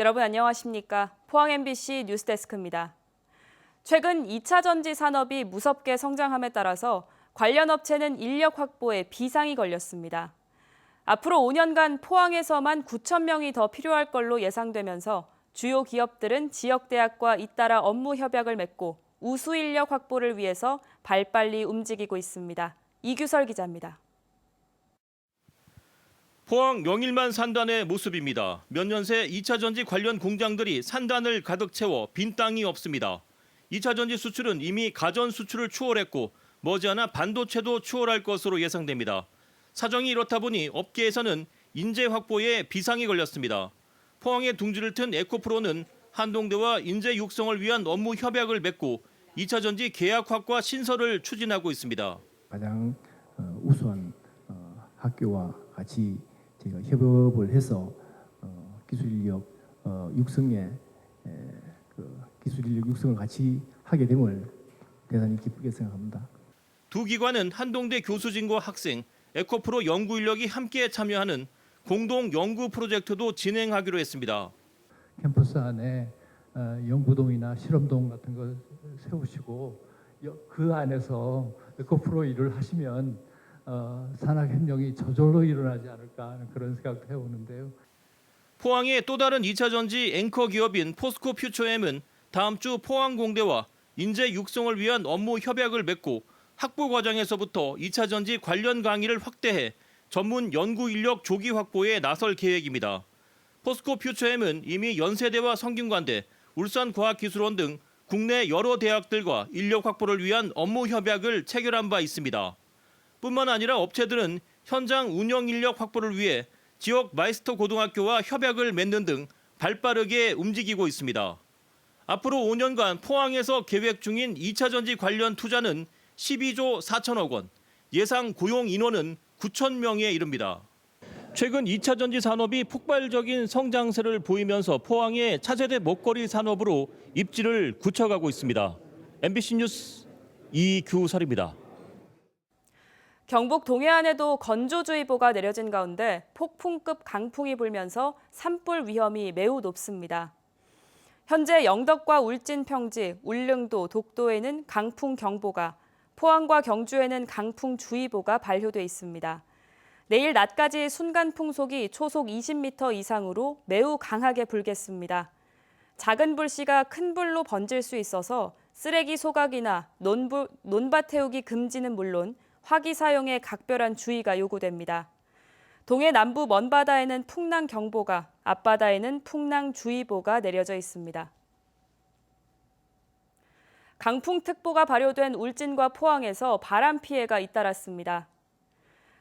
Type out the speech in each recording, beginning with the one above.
여러분 안녕하십니까? 포항 MBC 뉴스데스크입니다. 최근 2차 전지 산업이 무섭게 성장함에 따라서 관련 업체는 인력 확보에 비상이 걸렸습니다. 앞으로 5년간 포항에서만 9천 명이 더 필요할 걸로 예상되면서 주요 기업들은 지역대학과 잇따라 업무 협약을 맺고 우수 인력 확보를 위해서 발빨리 움직이고 있습니다. 이규설 기자입니다. 포항 영일만 산단의 모습입니다. 몇 년 새 2차 전지 관련 공장들이 산단을 가득 채워 빈 땅이 없습니다. 2차 전지 수출은 이미 가전 수출을 추월했고 머지않아 반도체도 추월할 것으로 예상됩니다. 사정이 이렇다 보니 업계에서는 인재 확보에 비상이 걸렸습니다. 포항에 둥지를 튼 에코프로는 한동대와 인재 육성을 위한 업무 협약을 맺고 2차 전지 계약 확과 신설을 추진하고 있습니다. 가장 우수한 학교와 같이 제가 협업을 해서 기술 인력 육성에 기술 인력 육성을 같이 하게 됨을 대단히 기쁘게 생각합니다. 두 기관은 한동대 교수진과 학생, 에코프로 연구 인력이 함께 참여하는 공동 연구 프로젝트도 진행하기로 했습니다. 캠퍼스 안에 연구동이나 실험동 같은 걸 세우시고 그 안에서 에코프로 일을 하시면 산학협력이 저절로 일어나지 않을까 하는 그런 생각도 해오는데요. 포항의 또 다른 2차 전지 앵커 기업인 포스코 퓨처엠은 다음 주 포항공대와 인재 육성을 위한 업무 협약을 맺고 학부 과정에서부터 2차 전지 관련 강의를 확대해 전문 연구 인력 조기 확보에 나설 계획입니다. 포스코 퓨처엠은 이미 연세대와 성균관대, 울산과학기술원 등 국내 여러 대학들과 인력 확보를 위한 업무 협약을 체결한 바 있습니다. 뿐만 아니라 업체들은 현장 운영 인력 확보를 위해 지역 마이스터 고등학교와 협약을 맺는 등 발빠르게 움직이고 있습니다. 앞으로 5년간 포항에서 계획 중인 2차 전지 관련 투자는 12조 4천억 원, 예상 고용 인원은 9천 명에 이릅니다. 최근 2차 전지 산업이 폭발적인 성장세를 보이면서 포항의 차세대 먹거리 산업으로 입지를 굳혀가고 있습니다. MBC 뉴스 이규설입니다. 경북 동해안에도 건조주의보가 내려진 가운데 폭풍급 강풍이 불면서 산불 위험이 매우 높습니다. 현재 영덕과 울진 평지, 울릉도, 독도에는 강풍경보가, 포항과 경주에는 강풍주의보가 발효돼 있습니다. 내일 낮까지 순간풍속이 초속 20m 이상으로 매우 강하게 불겠습니다. 작은 불씨가 큰 불로 번질 수 있어서 쓰레기 소각이나 논밭 태우기 금지는 물론 화기 사용에 각별한 주의가 요구됩니다. 동해 남부 먼바다에는 풍랑경보가, 앞바다에는 풍랑주의보가 내려져 있습니다. 강풍특보가 발효된 울진과 포항에서 바람 피해가 잇따랐습니다.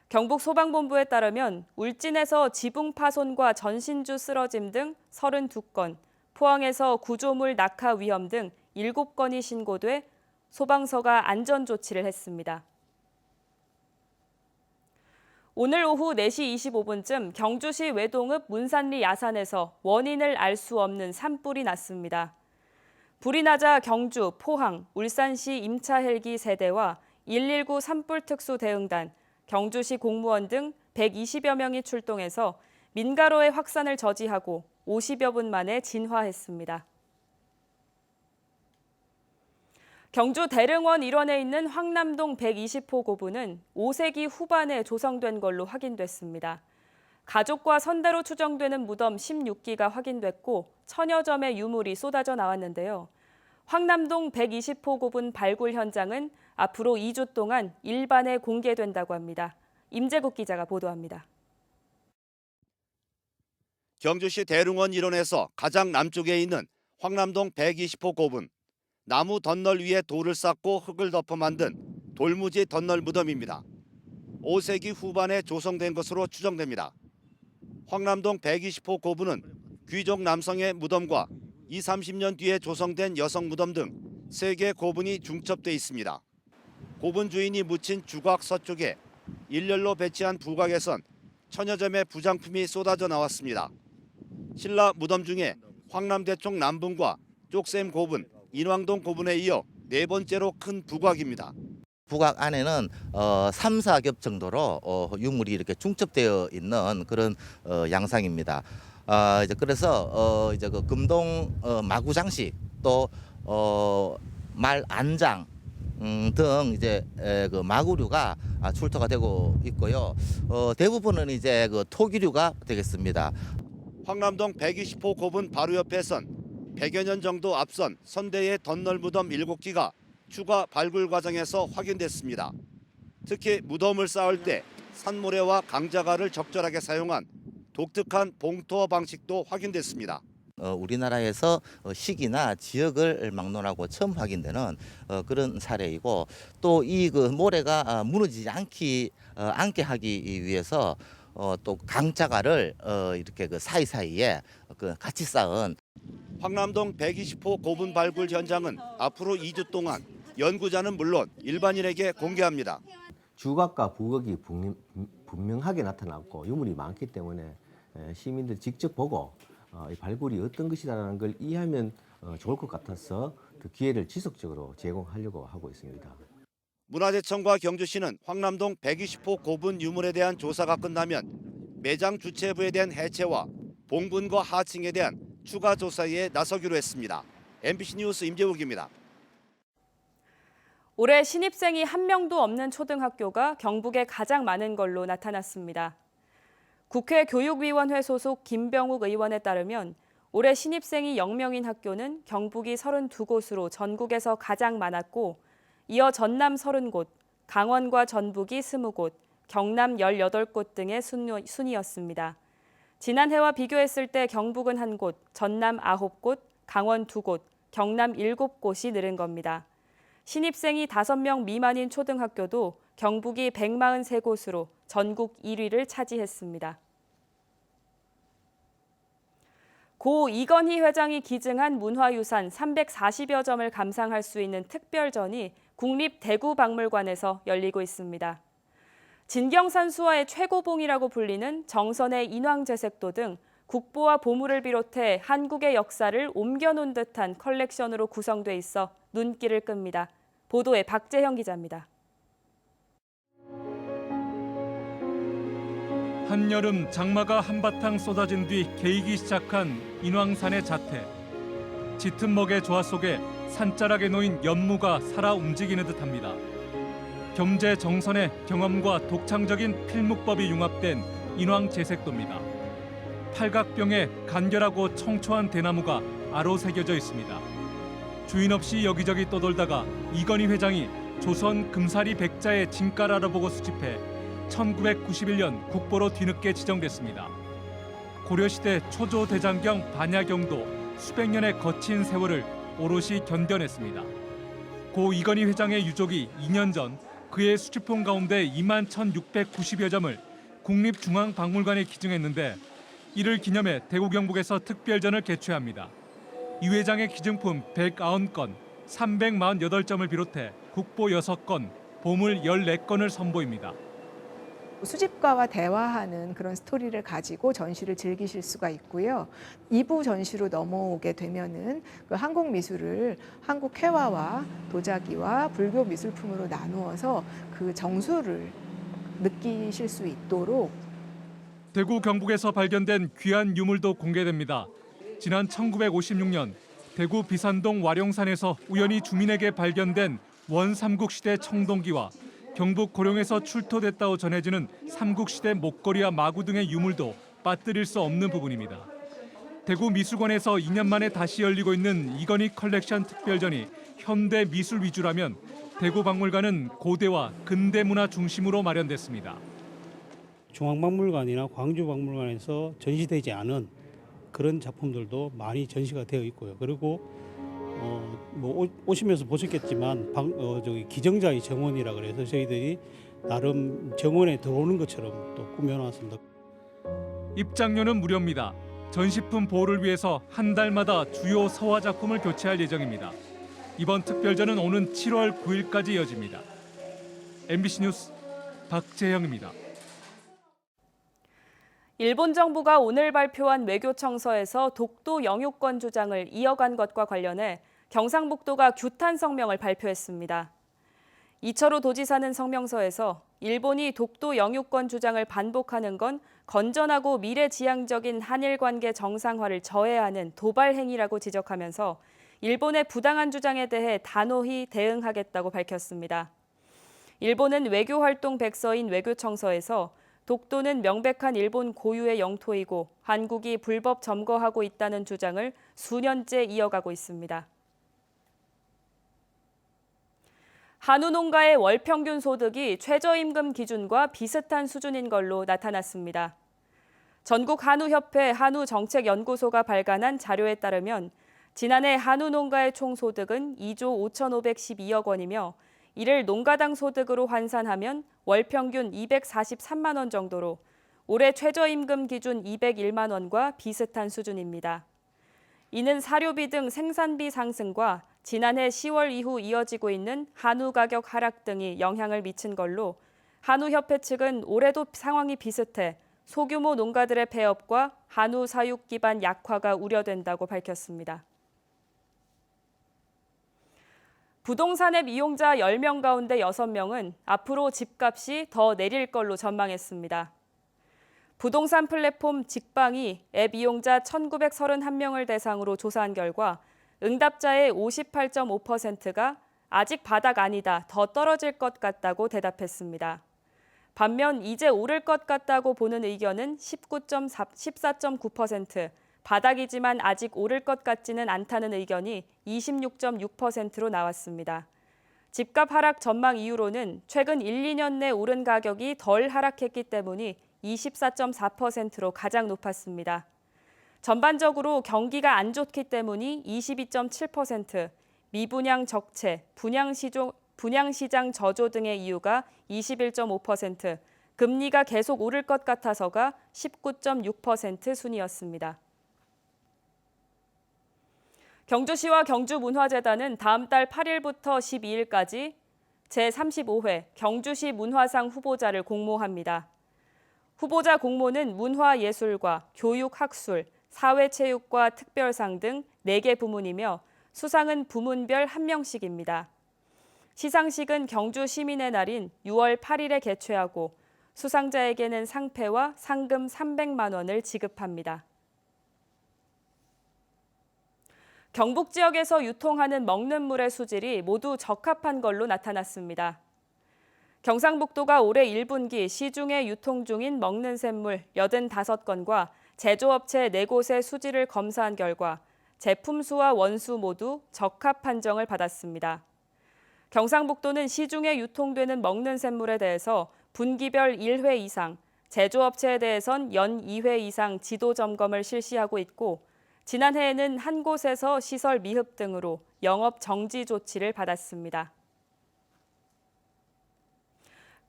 경북 소방본부에 따르면 울진에서 지붕 파손과 전신주 쓰러짐 등 32건, 포항에서 구조물 낙하 위험 등 7건이 신고돼 소방서가 안전조치를 했습니다. 오늘 오후 4시 25분쯤 경주시 외동읍 문산리 야산에서 원인을 알 수 없는 산불이 났습니다. 불이 나자 경주, 포항, 울산시 임차 헬기 세대와 119 산불특수대응단, 경주시 공무원 등 120여 명이 출동해서 민가로의 확산을 저지하고 50여 분 만에 진화했습니다. 경주 대릉원 일원에 있는 황남동 120호 고분은 5세기 후반에 조성된 걸로 확인됐습니다. 가족과 선대로 추정되는 무덤 16기가 확인됐고 천여 점의 유물이 쏟아져 나왔는데요. 황남동 120호 고분 발굴 현장은 앞으로 2주 동안 일반에 공개된다고 합니다. 임재국 기자가 보도합니다. 경주시 대릉원 일원에서 가장 남쪽에 있는 황남동 120호 고분. 나무 덧널 위에 돌을 쌓고 흙을 덮어 만든 돌무지 덧널 무덤입니다. 5세기 후반에 조성된 것으로 추정됩니다. 황남동 120호 고분은 귀족 남성의 무덤과 20, 30년 뒤에 조성된 여성 무덤 등 3개 고분이 중첩돼 있습니다. 고분 주인이 묻힌 주곽 서쪽에 일렬로 배치한 부곽에선 천여 점의 부장품이 쏟아져 나왔습니다. 신라 무덤 중에 황남대총 남분과 쪽샘 고분, 인왕동 고분에 이어 4번째로 큰 부곽입니다. 부곽 안에는 3, 4겹 정도로 유물이 이렇게 중첩되어 있는 그런 양상입니다. 이제 그래서 이제 그 금동 마구 장식 또 말 안장 등 이제 그 마구류가 출토가 되고 있고요. 대부분은 이제 그 토기류가 되겠습니다. 황남동 120호 고분 바로 옆에선 100여 년 정도 앞선 선대의 덧널 무덤 7기가 추가 발굴 과정에서 확인됐습니다. 특히 무덤을 쌓을 때 산모래와 강자갈을 적절하게 사용한 독특한 봉토 방식도 확인됐습니다. 우리나라에서 시기나 지역을 막론하고 처음 확인되는 그런 사례이고 또 이 그 모래가 무너지지 않게 하기 위해서 또 강자갈을 이렇게 그 사이사이에 그 같이 쌓은 황남동 120호 고분 발굴 현장은 앞으로 2주 동안 연구자는 물론 일반인에게 공개합니다. 주각과 부각이 분명하게 나타났고 유물이 많기 때문에 시민들 직접 보고 이 발굴이 어떤 것이라는 걸 이해하면 좋을 것 같아서 그 기회를 지속적으로 제공하려고 하고 있습니다. 문화재청과 경주시는 황남동 120호 고분 유물에 대한 조사가 끝나면 매장 주체부에 대한 해체와 봉분과 하층에 대한 추가 조사에 나서기로 했습니다. MBC 뉴스 임재욱입니다. 올해 신입생이 한 명도 없는 초등학교가 경북에 가장 많은 걸로 나타났습니다. 국회 교육위원회 소속 김병욱 의원에 따르면 올해 신입생이 0명인 학교는 경북이 32곳으로 전국에서 가장 많았고 이어 전남 30곳, 강원과 전북이 20곳, 경남 18곳 등의 순이었습니다. 지난해와 비교했을 때 경북은 1곳, 전남 9곳, 강원 2곳, 경남 7곳이 늘은 겁니다. 신입생이 5명 미만인 초등학교도 경북이 143곳으로 전국 1위를 차지했습니다. 고 이건희 회장이 기증한 문화유산 340여 점을 감상할 수 있는 특별전이 국립대구박물관에서 열리고 있습니다. 진경산 수화의 최고봉이라고 불리는 정선의 인왕제색도 등 국보와 보물을 비롯해 한국의 역사를 옮겨놓은 듯한 컬렉션으로 구성돼 있어 눈길을 끕니다. 보도에 박재형 기자입니다. 한여름 장마가 한바탕 쏟아진 뒤 개이기 시작한 인왕산의 자태. 짙은 먹의 조화 속에 산자락에 놓인 연무가 살아 움직이는 듯합니다. 겸재 정선의 경험과 독창적인 필묵법이 융합된 인왕제색도입니다. 팔각병에 간결하고 청초한 대나무가 아로 새겨져 있습니다. 주인 없이 여기저기 떠돌다가 이건희 회장이 조선 금사리 백자의 진가를 알아보고 수집해 1991년 국보로 뒤늦게 지정됐습니다. 고려시대 초조 대장경 반야경도 수백 년의 거친 세월을 오롯이 견뎌냈습니다. 고 이건희 회장의 유족이 2년 전 그의 수집품 가운데 21,690여 점을 국립중앙박물관에 기증했는데 이를 기념해 대구 경북에서 특별전을 개최합니다. 이 회장의 기증품 190건, 348점을 비롯해 국보 6건, 보물 14건을 선보입니다. 수집가와 대화하는 그런 스토리를 가지고 전시를 즐기실 수가 있고요. 2부 전시로 넘어오게 되면은 그 한국 미술을 한국 회화와 도자기와 불교 미술품으로 나누어서 그 정수를 느끼실 수 있도록 대구 경북에서 발견된 귀한 유물도 공개됩니다. 지난 1956년 대구 비산동 와룡산에서 우연히 주민에게 발견된 원삼국시대 청동기와 경북 고령에서 출토됐다고 전해지는 삼국시대 목걸이와 마구 등의 유물도 빠뜨릴 수 없는 부분입니다. 대구 미술관에서 2년 만에 다시 열리고 있는 이건희 컬렉션 특별전이 현대 미술 위주라면 대구 박물관은 고대와 근대 문화 중심으로 마련됐습니다. 중앙박물관이나 광주박물관에서 전시되지 않은 그런 작품들도 많이 전시가 되어 있고요. 그리고 오시면서 보셨겠지만 저기 기정자의 정원이라 그래서 저희들이 나름 정원에 들어오는 것처럼 또 꾸며놨습니다. 입장료는 무료입니다. 전시품 보호를 위해서 한 달마다 주요 서화 작품을 교체할 예정입니다. 이번 특별전은 오는 7월 9일까지 이어집니다. MBC 뉴스 박재형입니다. 일본 정부가 오늘 발표한 외교청서에서 독도 영유권 주장을 이어간 것과 관련해 경상북도가 규탄 성명을 발표했습니다. 이철우 도지사는 성명서에서 일본이 독도 영유권 주장을 반복하는 건 건전하고 미래지향적인 한일 관계 정상화를 저해하는 도발 행위라고 지적하면서 일본의 부당한 주장에 대해 단호히 대응하겠다고 밝혔습니다. 일본은 외교활동 백서인 외교청서에서 독도는 명백한 일본 고유의 영토이고 한국이 불법 점거하고 있다는 주장을 수년째 이어가고 있습니다. 한우 농가의 월 평균 소득이 최저임금 기준과 비슷한 수준인 걸로 나타났습니다. 전국 한우협회 한우정책연구소가 발간한 자료에 따르면 지난해 한우 농가의 총 소득은 2조 5,512억 원이며 이를 농가당 소득으로 환산하면 월 평균 243만 원 정도로 올해 최저임금 기준 201만 원과 비슷한 수준입니다. 이는 사료비 등 생산비 상승과 지난해 10월 이후 이어지고 있는 한우 가격 하락 등이 영향을 미친 걸로 한우협회 측은 올해도 상황이 비슷해 소규모 농가들의 폐업과 한우 사육 기반 약화가 우려된다고 밝혔습니다. 부동산 앱 이용자 10명 가운데 6명은 앞으로 집값이 더 내릴 걸로 전망했습니다. 부동산 플랫폼 직방이 앱 이용자 1,931명을 대상으로 조사한 결과 응답자의 58.5%가 아직 바닥 아니다, 더 떨어질 것 같다고 대답했습니다. 반면 이제 오를 것 같다고 보는 의견은 14.9%, 바닥이지만 아직 오를 것 같지는 않다는 의견이 26.6%로 나왔습니다. 집값 하락 전망 이유로는 최근 1, 2년 내 오른 가격이 덜 하락했기 때문이 24.4%로 가장 높았습니다. 전반적으로 경기가 안 좋기 때문이 22.7%, 미분양 적체, 분양시장 저조 등의 이유가 21.5%, 금리가 계속 오를 것 같아서가 19.6% 순이었습니다. 경주시와 경주문화재단은 다음 달 8일부터 12일까지 제35회 경주시 문화상 후보자를 공모합니다. 후보자 공모는 문화예술과 교육학술, 사회체육과 특별상 등 4개 부문이며 수상은 부문별 1명씩입니다. 시상식은 경주 시민의 날인 6월 8일에 개최하고 수상자에게는 상패와 상금 300만 원을 지급합니다. 경북 지역에서 유통하는 먹는 물의 수질이 모두 적합한 걸로 나타났습니다. 경상북도가 올해 1분기 시중에 유통 중인 먹는 샘물 85건과 제조업체 4곳의 수질을 검사한 결과 제품 수와 원수 모두 적합 판정을 받았습니다. 경상북도는 시중에 유통되는 먹는 샘물에 대해서 분기별 1회 이상, 제조업체에 대해선 연 2회 이상 지도 점검을 실시하고 있고 지난해에는 한 곳에서 시설 미흡 등으로 영업 정지 조치를 받았습니다.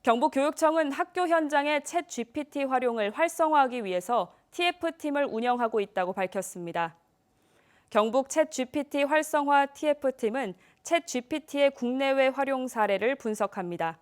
경북교육청은 학교 현장의 챗 GPT 활용을 활성화하기 위해서 TF팀을 운영하고 있다고 밝혔습니다. 경북 챗 GPT 활성화 TF팀은 챗 GPT의 국내외 활용 사례를 분석합니다.